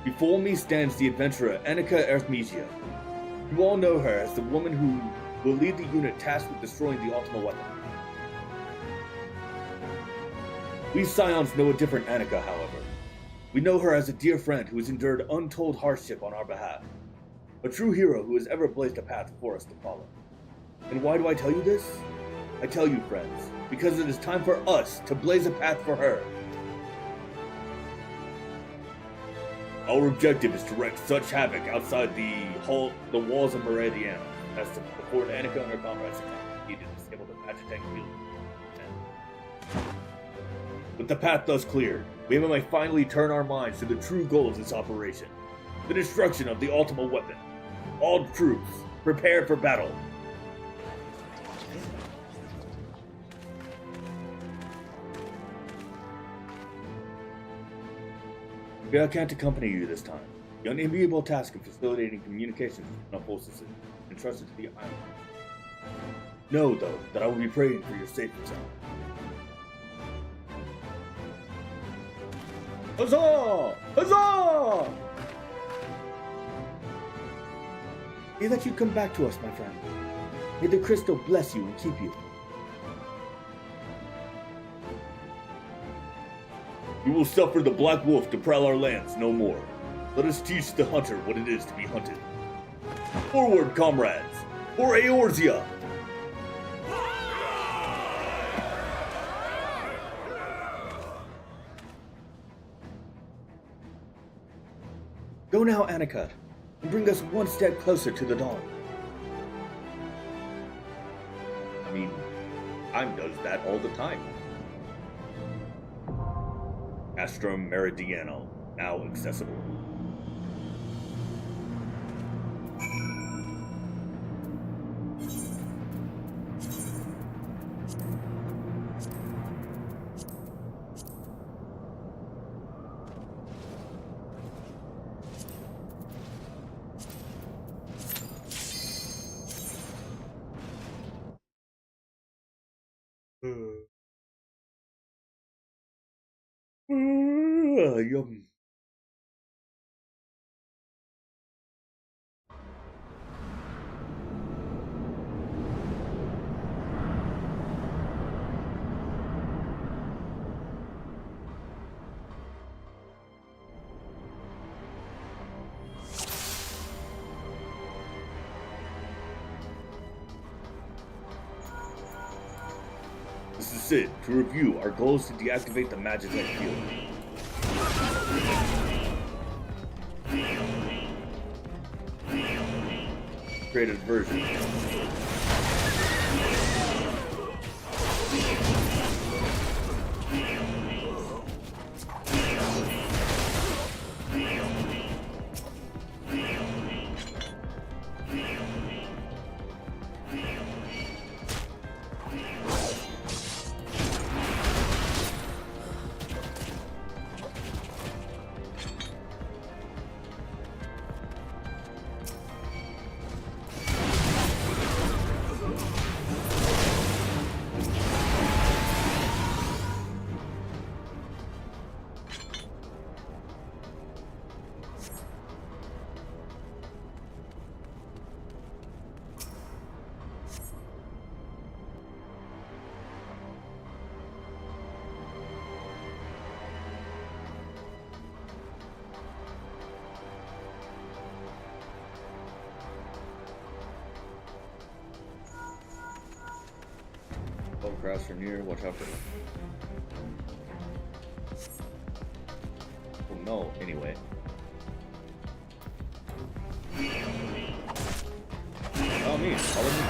Before me stands the adventurer Annika Arithmesia. You all know her as the woman who will lead the unit tasked with destroying the Ultima weapon. We Scions know a different Annika, however. We know her as a dear friend who has endured untold hardship on our behalf. A true hero who has ever blazed a path for us to follow. And why do I tell you this? I tell you, friends, because it is time for us to blaze a path for her. Our objective is to wreak such havoc outside the walls of Meridian as to afford Annika and her comrades the time needed to disable the agitating field. With the path thus cleared, we may finally turn our minds to the true goal of this operation: the destruction of the Ultima weapon. All troops, prepare for battle. I can't accompany you this time. The unenviable task of facilitating communications between our forces is entrusted to the island. Know, though, that I will be praying for your safe and sound. Huzzah! Huzzah! May that you come back to us, my friend. May the crystal bless you and keep you. We will suffer the Black Wolf to prowl our lands no more. Let us teach the hunter what it is to be hunted. Forward, comrades! For Eorzea! Go now, Annika, and bring us one step closer to the dawn. I mean, time does that all the time. Astrum Meridiano, now accessible. Yum. This is it. To review, our goal is to deactivate the Magitech field. Created version. Crowds are near, watch out for them. Oh no, anyway. Oh, me, follow me.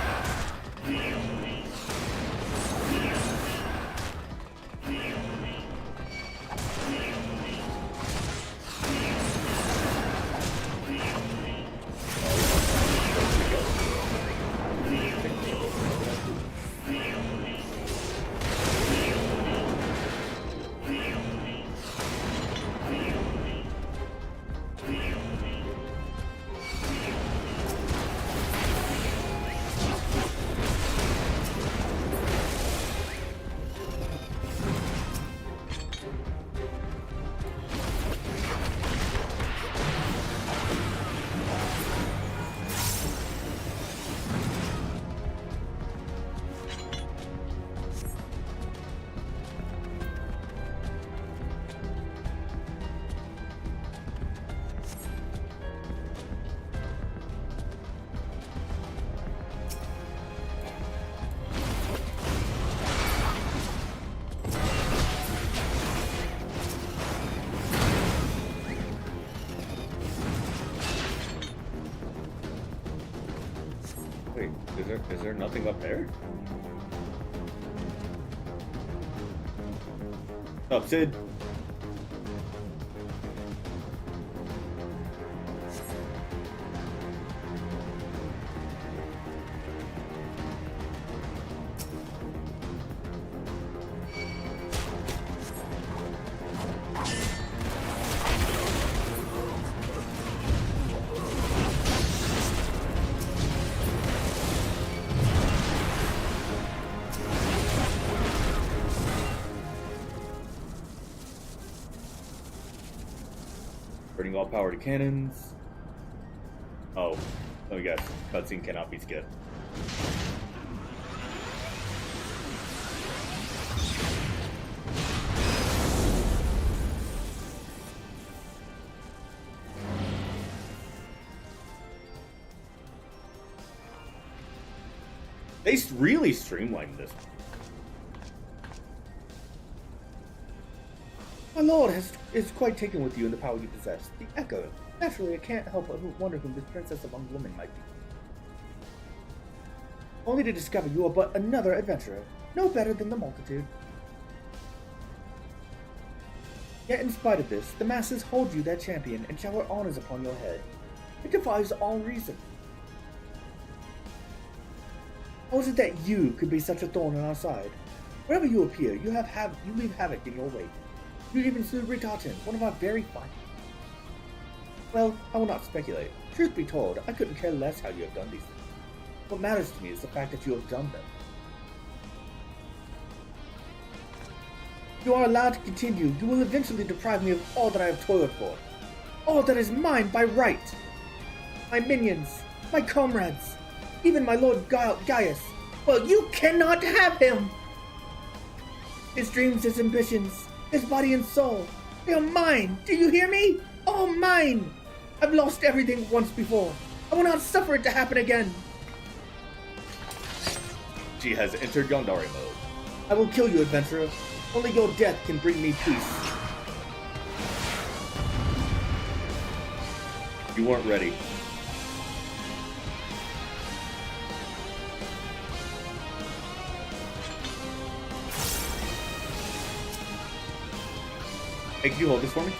Wait, is there nothing up there? What's up, Sid? Burning all power to cannons. Oh, yes, cutscene cannot be skipped. They really streamlined this. My lord is quite taken with you and the power you possess. The Echo. Naturally, I can't help but wonder who this princess among women might be. Only to discover you are but another adventurer, no better than the multitude. Yet in spite of this, the masses hold you their champion and shower honors upon your head. It defies all reason. How is it that you could be such a thorn on our side? Wherever you appear, you leave havoc in your wake. You even slew Ritaten, one of our very finest. Well, I will not speculate. Truth be told, I couldn't care less how you have done these things. What matters to me is the fact that you have done them. If you are allowed to continue, you will eventually deprive me of all that I have toiled for. All that is mine by right. My minions, my comrades, even my Lord Gaius. Well, you cannot have him! His dreams, his ambitions, his body and soul, they are mine! Do you hear me? All mine! I've lost everything once before. I will not suffer it to happen again. She has entered Yandere mode. I will kill you, adventurer. Only your death can bring me peace. You weren't ready. Hey, can you hold this for me?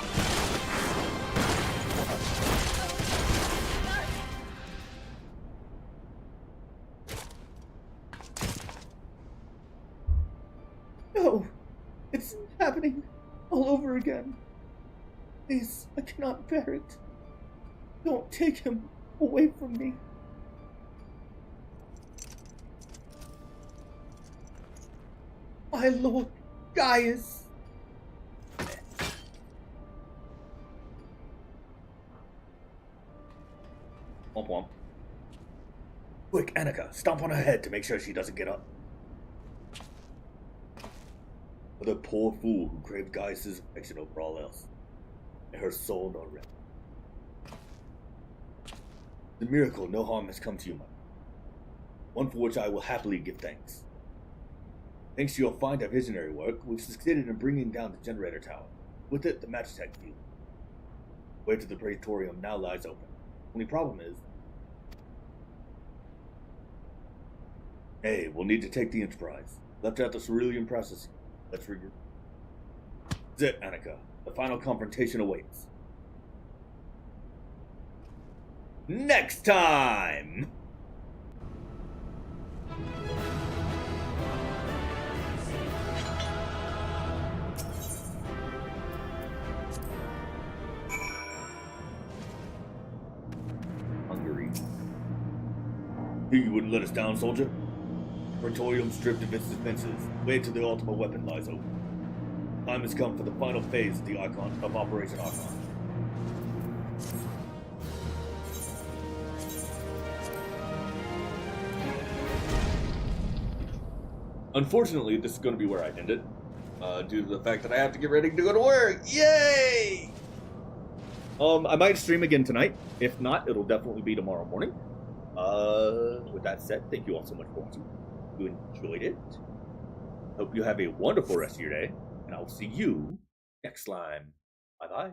No! It's happening all over again. Please, I cannot bear it. Don't take him away from me. My Lord Gaius! Womp womp. Quick, Annika, stomp on her head to make sure she doesn't get up. For the poor fool who craved Gaius' affection over all else. And her soul no rest. The miracle, no harm has come to you, my one for which I will happily give thanks. Thanks to your fine visionary work, we've succeeded in bringing down the generator tower. With it, the Magitech field. The way to the Praetorium now lies open. Only problem is, hey, we'll need to take the Enterprise. Left out the cerulean processing. Let's regroup. That's it, Annika. The final confrontation awaits. Next time! Hungary. You wouldn't let us down, soldier? Praetorium stripped of its defenses. Way to the ultimate weapon lies open. Time has come for the final phase of the Operation Archon. Unfortunately, this is going to be where I end it, due to the fact that I have to get ready to go to work. Yay! I might stream again tonight. If not, it'll definitely be tomorrow morning. With that said, thank you all so much for watching. If you enjoyed it, hope you have a wonderful rest of your day, and I'll see you next time. Bye-bye.